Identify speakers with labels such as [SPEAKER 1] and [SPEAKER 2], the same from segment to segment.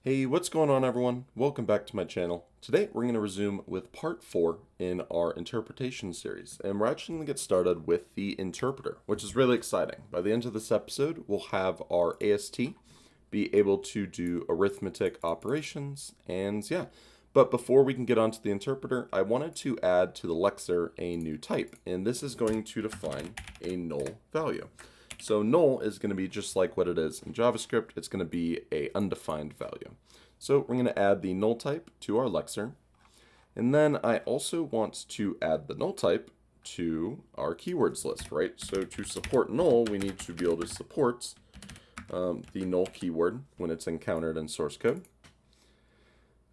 [SPEAKER 1] Hey, what's going on everyone? Welcome back to my channel. Today we're going to resume with part 4 in our interpretation series, and we're actually going to get started with the interpreter, which is really exciting. By the end of this episode, we'll have our AST be able to do arithmetic operations, and yeah. But before we can get onto the interpreter, I wanted to add to the lexer a new type, and this is going to define a null value. So null is going to be just like what it is in JavaScript. It's going to be a undefined value. So we're going to add the null type to our lexer. And then I also want to add the null type to our keywords list, right? So to support null, we need to be able to support the null keyword when it's encountered in source code,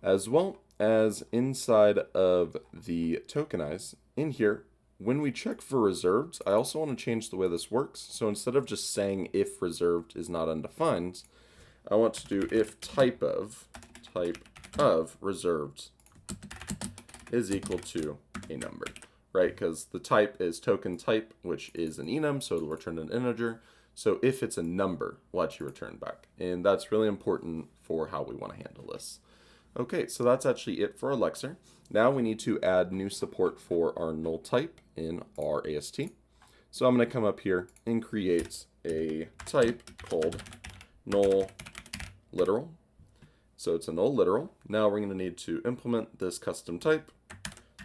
[SPEAKER 1] as well as inside of the tokenize in here. When we check for reserved, I also want to change the way this works. So instead of just saying if reserved is not undefined, I want to do if type of reserved is equal to a number, right? Because the type is token type, which is an enum, so it'll return an integer. So if it's a number, we'll actually return back. And that's really important for how we want to handle this. Okay, so that's actually it for our lexer. Now we need to add new support for our null type in our AST. So I'm going to come up here and create a type called null literal. So it's a null literal. Now we're going to need to implement this custom type.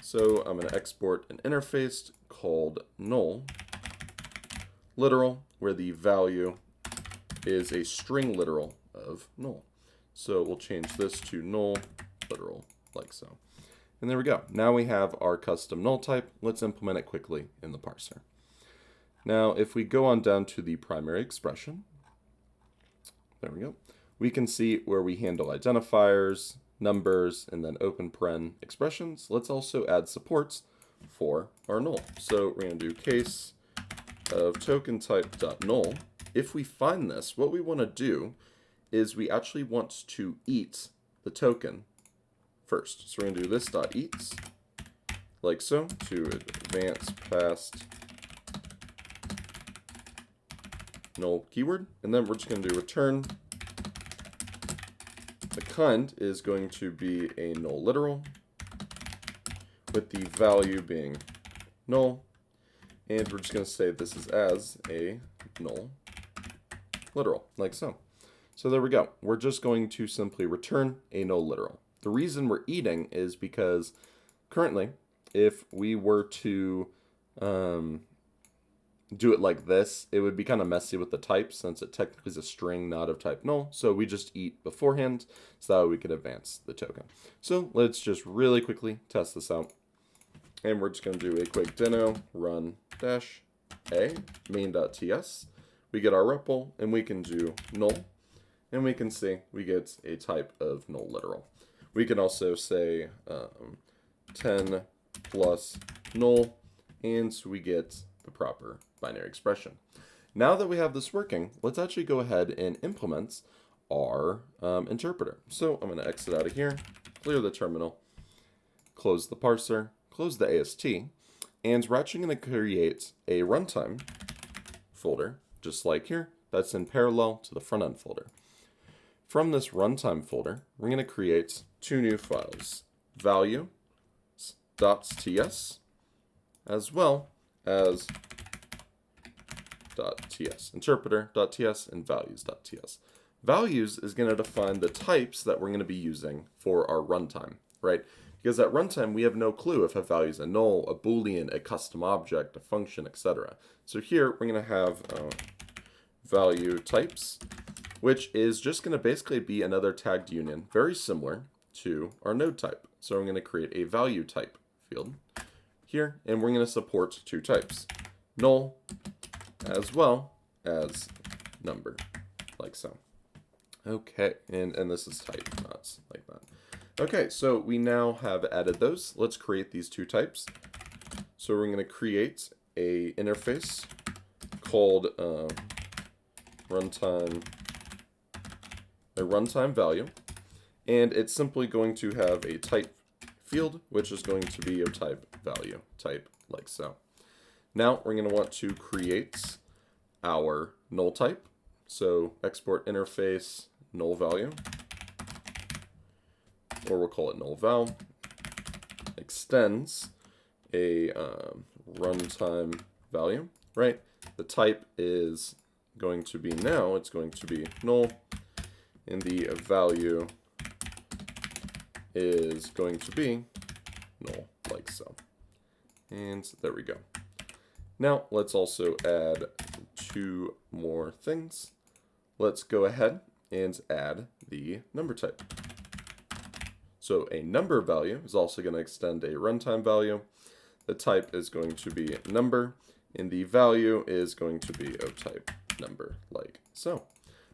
[SPEAKER 1] So I'm going to export an interface called null literal, where the value is a string literal of null. So we'll change this to null literal, like so. And there we go. Now we have our custom null type. Let's implement it quickly in the parser. Now, if we go on down to the primary expression, there we go. We can see where we handle identifiers, numbers, and then open paren expressions. Let's also add supports for our null. So we're going to do case of token type.null. If we find this, what we want to do is we actually want to eat the token first. So we're going to do this dot eats, like so, to advance past null keyword. And then we're just going to do return. The kind is going to be a null literal, with the value being null. And we're just going to say this is as a null literal, like so. So there we go. We're just going to simply return a null literal. The reason we're eating is because currently, if we were to do it like this, it would be kind of messy with the type, since it technically is a string not of type null. So we just eat beforehand so that way we can advance the token. So let's just really quickly test this out. And we're just going to do a quick deno run dash a main.ts. We get our REPL, and we can do null. And we can see we get a type of null literal. We can also say 10 plus null, and so we get the proper binary expression. Now that we have this working, let's actually go ahead and implement our interpreter. So I'm going to exit out of here, clear the terminal, close the parser, close the AST, and we're actually going to create a runtime folder, just like here, that's in parallel to the front end folder. From this runtime folder, we're going to create two new files, value.ts as well as .ts, interpreter.ts and values.ts. Values is going to define the types that we're going to be using for our runtime, right? Because at runtime, we have no clue if a value is a null, a boolean, a custom object, a function, etc. So here, we're going to have value types, which is just going to basically be another tagged union, very similar to our node type. So I'm going to create a value type field here, and we're going to support two types, null as well as number, like so. Okay, and this is type, not like that. Okay, so we now have added those. Let's create these two types. So we're going to create a interface called runtime value, and it's simply going to have a type field, which is going to be of type value type, like so. Now we're going to want to create our null type. So export interface null value. or we'll call it null val, extends a runtime value, right? The type is going to be now, it's going to be null, and the value is going to be null, like so. And there we go. Now let's also add two more things. Let's go ahead and add the number type. So a number value is also going to extend a runtime value. The type is going to be number, and the value is going to be of type number, like so.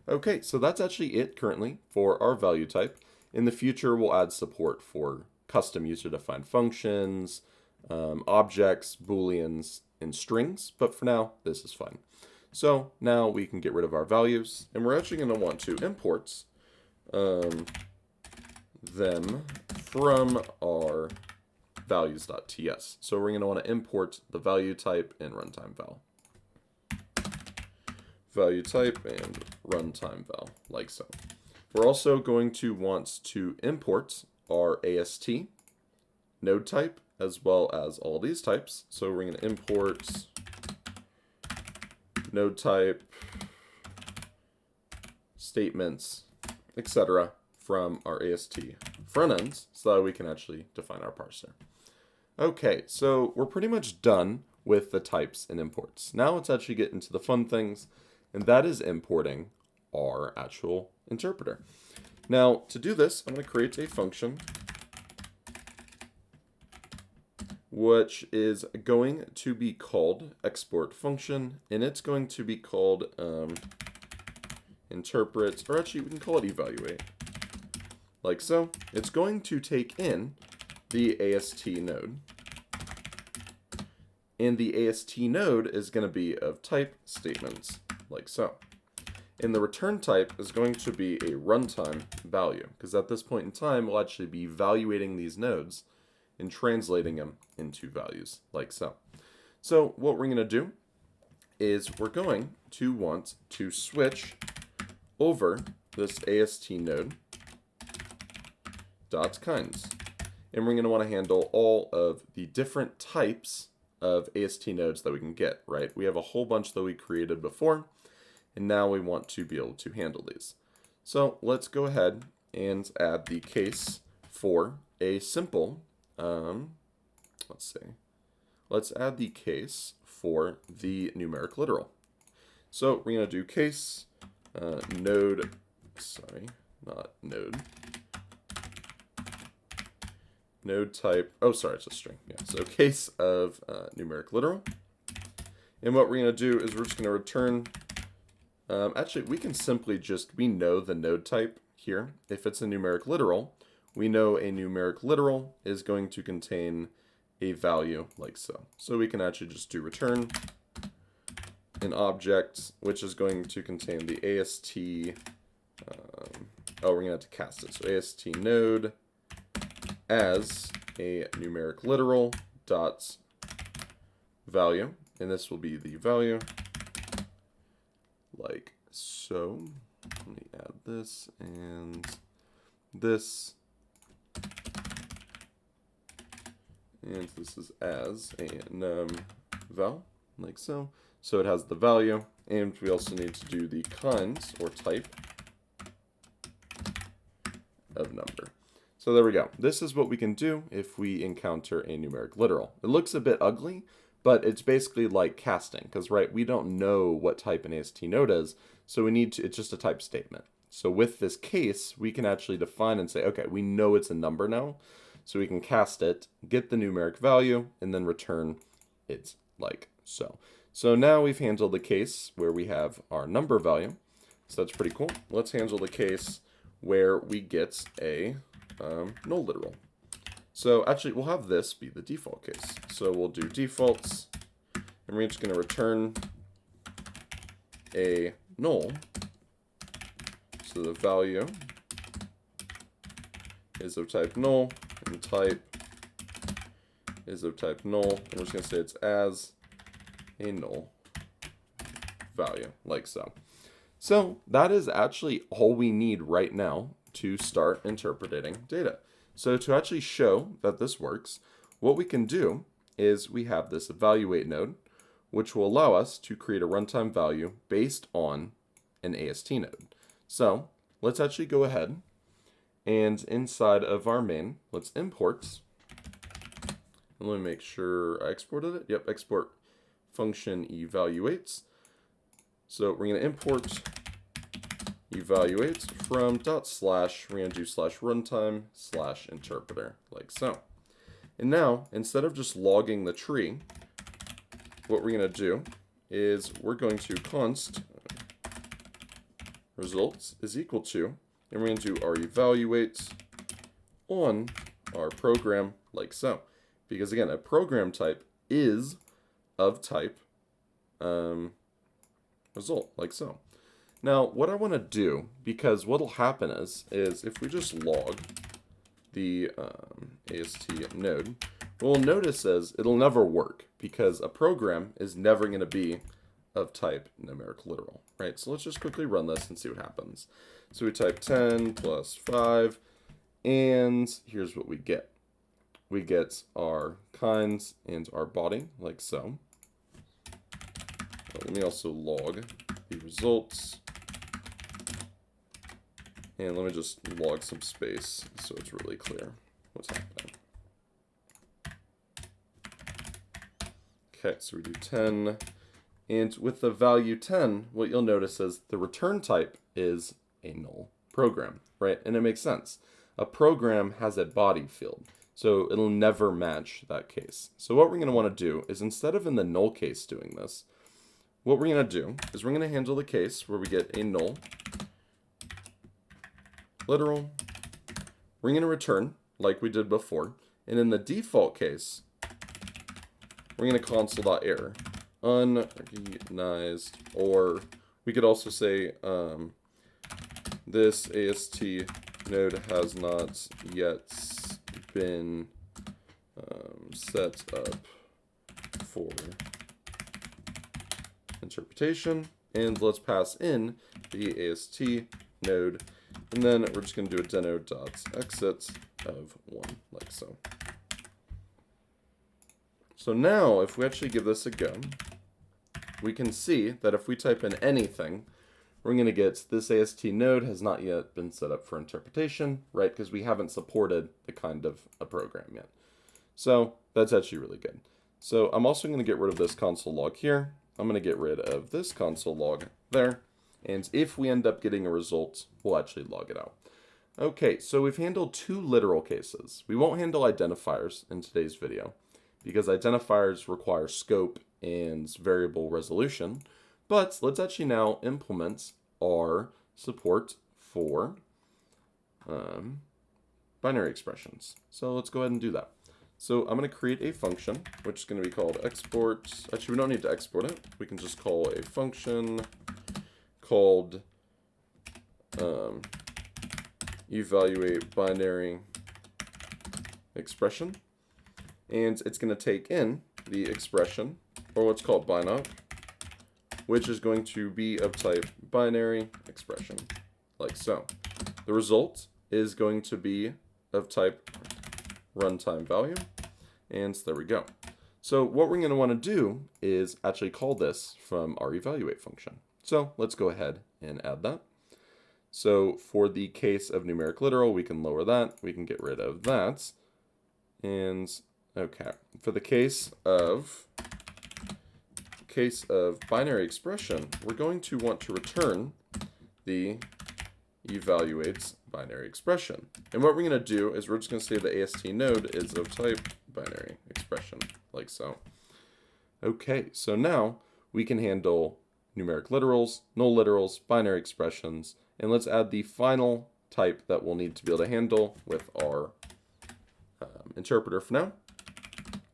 [SPEAKER 1] Okay, so that's actually it currently for our value type. In the future, we'll add support for custom user-defined functions, objects, booleans, and strings, but for now, this is fine. So now we can get rid of our values, and we're actually going to want to import them from our values.ts. So we're going to want to import the value type and runtime val. Value type and runtime val, like so. We're also going to want to import our AST node type as well as all these types. So we're going to import node type, statements, etc. from our AST front ends so that we can actually define our parser. Okay, so we're pretty much done with the types and imports. Now let's actually get into the fun things, and that is importing our actual interpreter. Now, to do this, I'm going to create a function which is going to be called export function, and it's going to be called interpret, or actually we can call it evaluate, like so. It's going to take in the AST node, and the AST node is going to be of type statements, like so. And the return type is going to be a runtime value, because at this point in time, we'll actually be evaluating these nodes and translating them into values, like so. So what we're going to do is we're going to want to switch over this AST node dot kinds. And we're going to want to handle all of the different types of AST nodes that we can get, right? We have a whole bunch that we created before, and now we want to be able to handle these. So let's go ahead and add the case for a simple, let's add the case for the numeric literal. So we're going to do case node, node type, it's a string. Yeah, so case of numeric literal. And what we're going to do is we're just going to return, actually we can simply we know the node type here. If it's a numeric literal, we know a numeric literal is going to contain a value like so. So we can actually just do return an object which is going to contain the AST, we're going to have to cast it. So AST node as a numeric literal dot value, and this will be the value like so. Let me add this and this, and this is as a num val, like so. So it has the value, and we also need to do the kinds or type of number. So there we go. This is what we can do if we encounter a numeric literal. It looks a bit ugly, but it's basically like casting, because right, we don't know what type an AST node is, so we need to, it's just a type statement. So with this case, we can actually define and say, okay, we know it's a number now, so we can cast it, get the numeric value, and then return it like so. So now we've handled the case where we have our number value, so that's pretty cool. Let's handle the case where we get a null literal. So actually, we'll have this be the default case. So we'll do defaults, and we're just going to return a null. So the value is of type null, and type is of type null. And we're just going to say it's as a null value, like so. So that is actually all we need right now to start interpreting data. So to actually show that this works, what we can do is we have this evaluate node, which will allow us to create a runtime value based on an AST node. So let's actually go ahead and inside of our main, let's import. And let me make sure I exported it. Yep, export function evaluates. So we're going to import evaluates from /, we're going to do /runtime /interpreter, like so. And now, instead of just logging the tree, what we're going to do is we're going to const results is equal to, and we're going to do our evaluates on our program, like so. Because again, a program type is of type result, like so. Now, what I want to do, because what'll happen is if we just log the AST node, what we'll notice is it'll never work because a program is never going to be of type numeric literal, right? So let's just quickly run this and see what happens. So we type 10 plus 5, and here's what we get. We get our kinds and our body, like so. Let me also log the results. And let me just log some space so it's really clear what's happening. Okay, so we do 10. And with the value 10, what you'll notice is the return type is a null program, right? And it makes sense. A program has a body field, so it'll never match that case. So what we're going to want to do is instead of in the null case doing this, what we're going to do is we're going to handle the case where we get a null literal. We're going to return like we did before. And in the default case, we're going to console.error. Unrecognized, or we could also say this AST node has not yet been set up for interpretation. And let's pass in the AST node, and then we're just going to do a deno.exit of 1, like so. So now, if we actually give this a go, we can see that if we type in anything, we're going to get this AST node has not yet been set up for interpretation, right? Because we haven't supported the kind of a program yet. So that's actually really good. So I'm also going to get rid of this console log here. I'm going to get rid of this console log there. And if we end up getting a result, we'll actually log it out. Okay, so we've handled 2 literal cases. We won't handle identifiers in today's video, because identifiers require scope and variable resolution. But let's actually now implement our support for binary expressions. So let's go ahead and do that. So I'm going to create a function, which is going to be called export. Actually, we don't need to export it. We can just call a function called evaluate binary expression. And it's going to take in the expression, or what's called binoc, which is going to be of type binary expression, like so. The result is going to be of type runtime value, and there we go. So what we're going to want to do is actually call this from our evaluate function. So let's go ahead and add that. So for the case of numeric literal, we can lower that. We can get rid of that. And okay, for the case of binary expression, we're going to want to return the evaluates binary expression. And what we're going to do is we're just going to say the AST node is of type binary expression, like so. Okay, so now we can handle numeric literals, null literals, binary expressions, and let's add the final type that we'll need to be able to handle with our interpreter for now.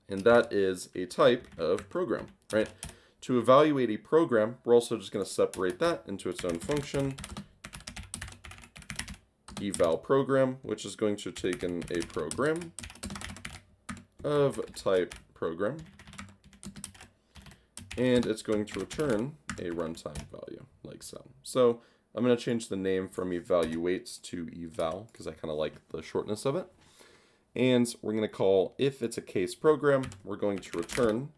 [SPEAKER 1] And that is a type of program, right? To evaluate a program, we're also just going to separate that into its own function, eval program, which is going to take in a program of type program, and it's going to return a runtime value, like so. So I'm going to change the name from evaluates to eval, because I kind of like the shortness of it. And we're going to call, if it's a case program, we're going to return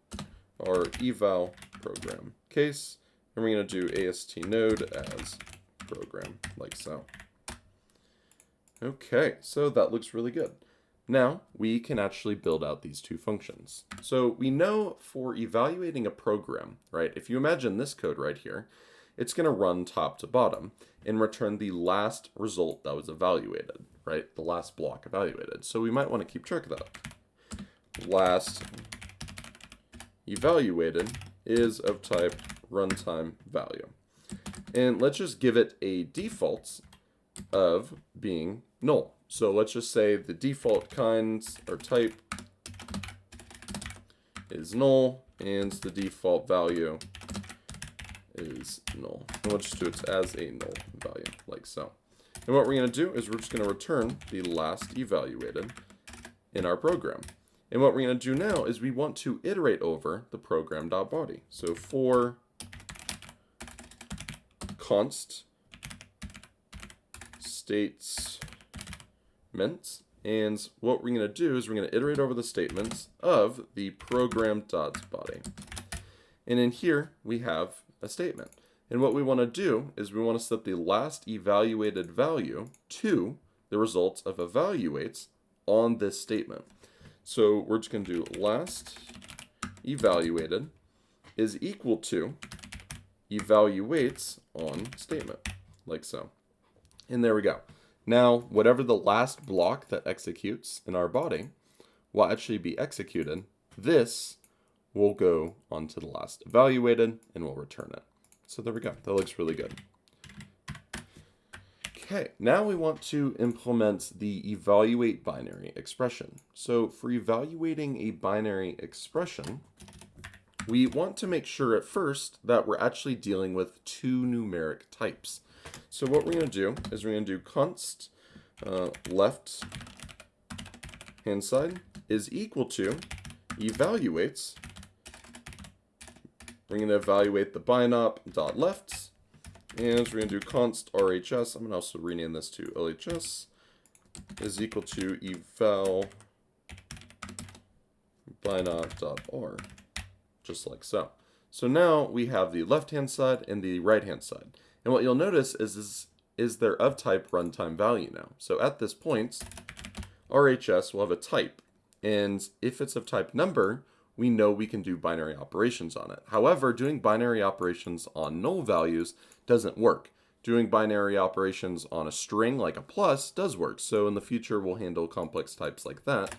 [SPEAKER 1] our eval program case, and we're going to do AST node as program, like so. Okay, so that looks really good. Now we can actually build out these two functions. So we know for evaluating a program, right, if you imagine this code right here, it's going to run top to bottom and return the last result that was evaluated, right, the last block evaluated. So we might want to keep track of that. Last evaluated is of type runtime value. And let's just give it a default of being null. So let's just say the default kinds or type is null and the default value is null. And we'll just do it as a null value, like so. And what we're going to do is we're just going to return the last evaluated in our program. And what we're going to do now is we want to iterate over the program.body. So for const statements, and what we're going to do is we're going to iterate over the statements of the program.body. And in here we have a statement. And what we want to do is we want to set the last evaluated value to the results of evaluates on this statement. So we're just going to do last evaluated is equal to evaluates on statement, like so. And there we go. Now, whatever the last block that executes in our body will actually be executed. This will go onto the last evaluated and we'll return it. So there we go. That looks really good. Okay, now we want to implement the evaluate binary expression. So for evaluating a binary expression, we want to make sure at first that we're actually dealing with two numeric types. So what we're going to do is we're going to do const left hand side is equal to evaluates. We're going to evaluate the binop dot left, and we're going to do const RHS. I'm going to also rename this to LHS is equal to eval binop dot R, just like so. So now we have the left hand side and the right hand side. And what you'll notice is they're of type runtime value now. So at this point, RHS will have a type. And if it's of type number, we know we can do binary operations on it. However, doing binary operations on null values doesn't work. Doing binary operations on a string like a plus does work. So in the future, we'll handle complex types like that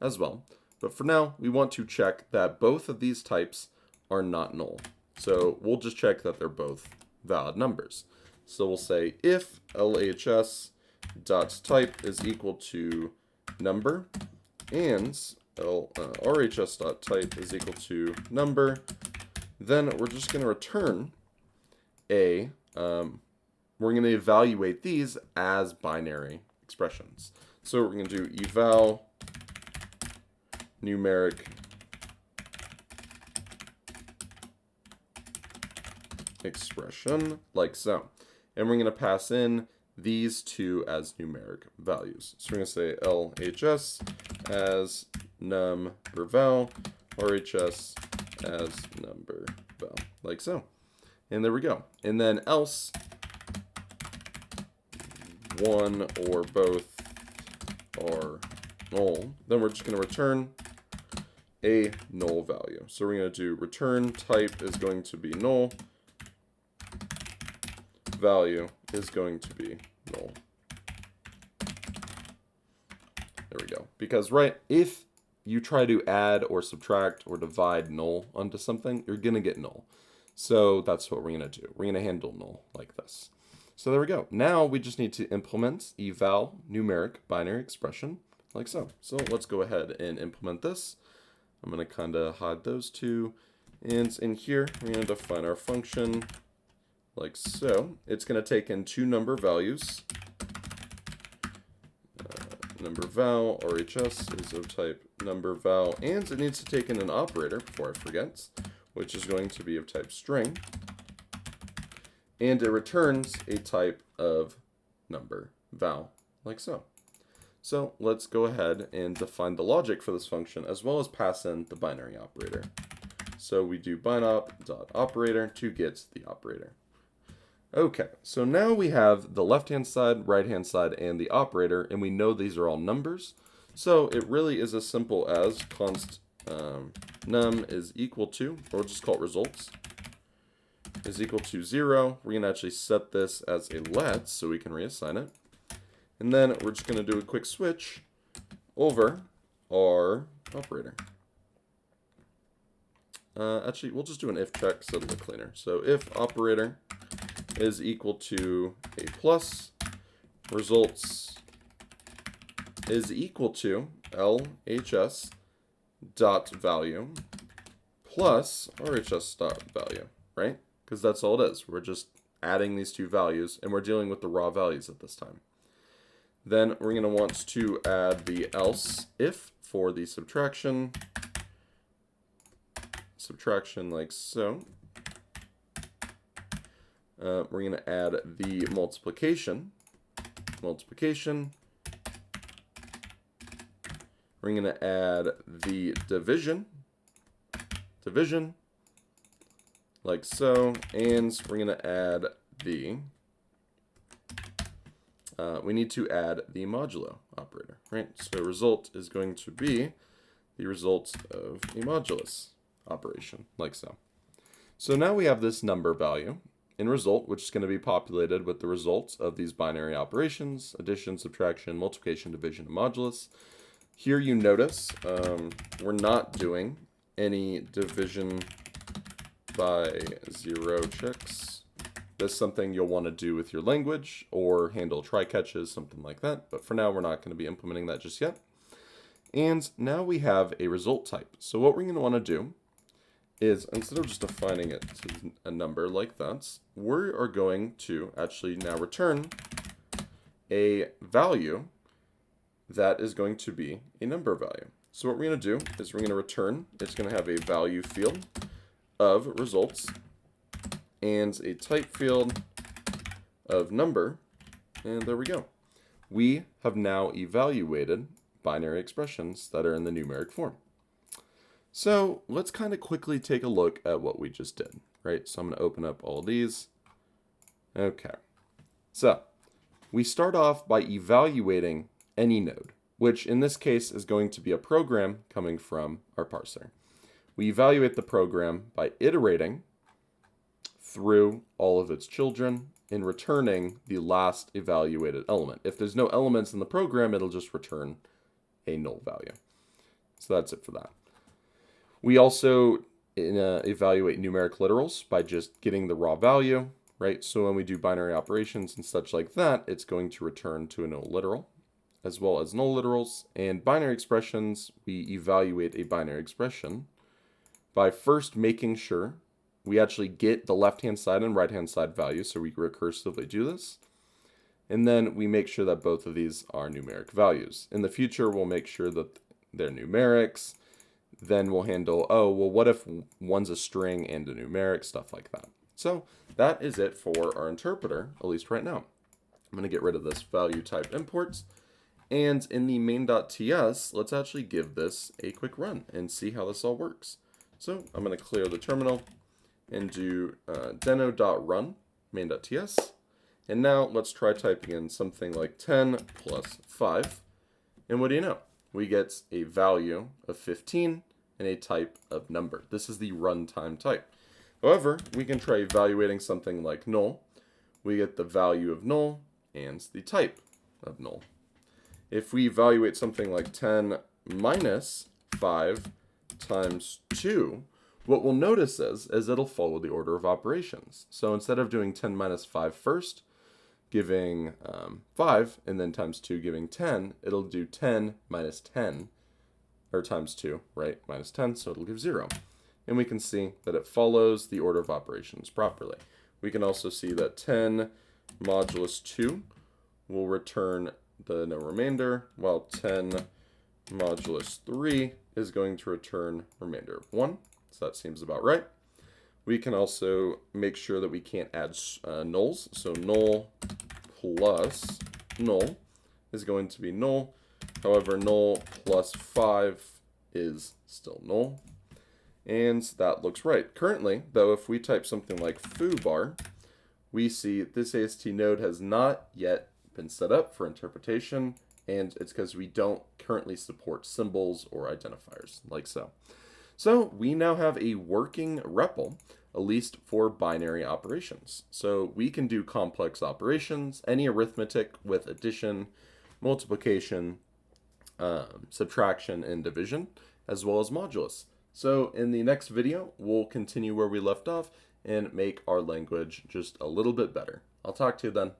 [SPEAKER 1] as well. But for now, we want to check that both of these types are not null. So we'll just check that they're both valid numbers. So we'll say if LHS dot type is equal to number and RHS dot type is equal to number, then we're just going to return we're going to evaluate these as binary expressions. So we're going to do eval numeric expression, like so. And we're going to pass in these two as numeric values. So we're going to say LHS as number val, RHS as number val, like so. And there we go. And then else one or both are null. Then we're just going to return a null value. So we're going to do return type is going to be null, value is going to be null. There we go. Because, right, if you try to add or subtract or divide null onto something, you're going to get null. So that's what we're going to do. We're going to handle null like this. So there we go. Now we just need to implement eval numeric binary expression like so. So let's go ahead and implement this. I'm going to kind of hide those two. And in here, we're going to define our function like so. It's going to take in two number values. Number val, RHS is of type number val, and it needs to take in an operator before I forget, which is going to be of type string. And it returns a type of number val, like so. So let's go ahead and define the logic for this function as well as pass in the binary operator. So we do binop.operator to get the operator. Okay, so now we have the left-hand side, right-hand side, and the operator, and we know these are all numbers. So it really is as simple as const num is equal to, or we'll just call it results, is equal to 0. We're going to actually set this as a let so we can reassign it. And then we're just going to do a quick switch over our operator. Actually, we'll just do an if check so it'll look cleaner. So if operator is equal to a plus, results is equal to LHS dot value plus RHS dot value, right? Because that's all it is. We're just adding these two values, and we're dealing with the raw values at this time. Then we're going to want to add the else if for the subtraction like so. We're going to add the multiplication. We're going to add the division, like so, and we're going to add the, we need to add the modulo operator, right? So result is going to be the result of a modulus operation, like so. So now we have this number value in result, which is going to be populated with the results of these binary operations: addition, subtraction, multiplication, division, and modulus. Here you notice we're not doing any division by 0 checks. This is something you'll want to do with your language or handle try catches, something like that. But for now, we're not going to be implementing that just yet. And now we have a result type. So what we're going to want to do is, instead of just defining it to a number like that, we are going to actually now return a value that is going to be a number value. So what we're going to do is we're going to return, it's going to have a value field of results and a type field of number, and there we go. We have now evaluated binary expressions that are in the numeric form. So let's kind of quickly take a look at what we just did, right? So I'm going to open up all these. Okay. So we start off by evaluating any node, which in this case is going to be a program coming from our parser. We evaluate the program by iterating through all of its children and returning the last evaluated element. If there's no elements in the program, it'll just return a null value. So that's it for that. We also evaluate numeric literals by just getting the raw value, right? So when we do binary operations and such like that, it's going to return to a null literal, as well as null literals. And binary expressions, we evaluate a binary expression by first making sure we actually get the left-hand side and right-hand side values, so we recursively do this. And then we make sure that both of these are numeric values. In the future, we'll make sure that they're numerics. Then we'll handle, oh, well, what if one's a string and a numeric, stuff like that. So that is it for our interpreter, at least right now. I'm going to get rid of this value type imports. And in the main.ts, let's actually give this a quick run and see how this all works. So I'm going to clear the terminal and do deno.run main.ts. And now let's try typing in something like 10 plus 5. And what do you know? We get a value of 15 and a type of number. This is the runtime type. However, we can try evaluating something like null. We get the value of null and the type of null. If we evaluate something like 10 minus 5 times 2, what we'll notice is it'll follow the order of operations. So instead of doing 10 minus 5 first, giving 5, and then times 2 giving 10, it'll do 10 minus 10, or times 2, right, minus 10, so it'll give 0. And we can see that it follows the order of operations properly. We can also see that 10 modulus 2 will return the no remainder, while 10 modulus 3 is going to return remainder of 1. So that seems about right. We can also make sure that we can't add nulls. So null plus null is going to be null. However, null plus 5 is still null. And that looks right. Currently, though, if we type something like foobar, we see this AST node has not yet been set up for interpretation, and it's because we don't currently support symbols or identifiers, like so. So we now have a working REPL, at least for binary operations. So we can do complex operations, any arithmetic with addition, multiplication, subtraction, and division, as well as modulus. So in the next video, we'll continue where we left off and make our language just a little bit better. I'll talk to you then.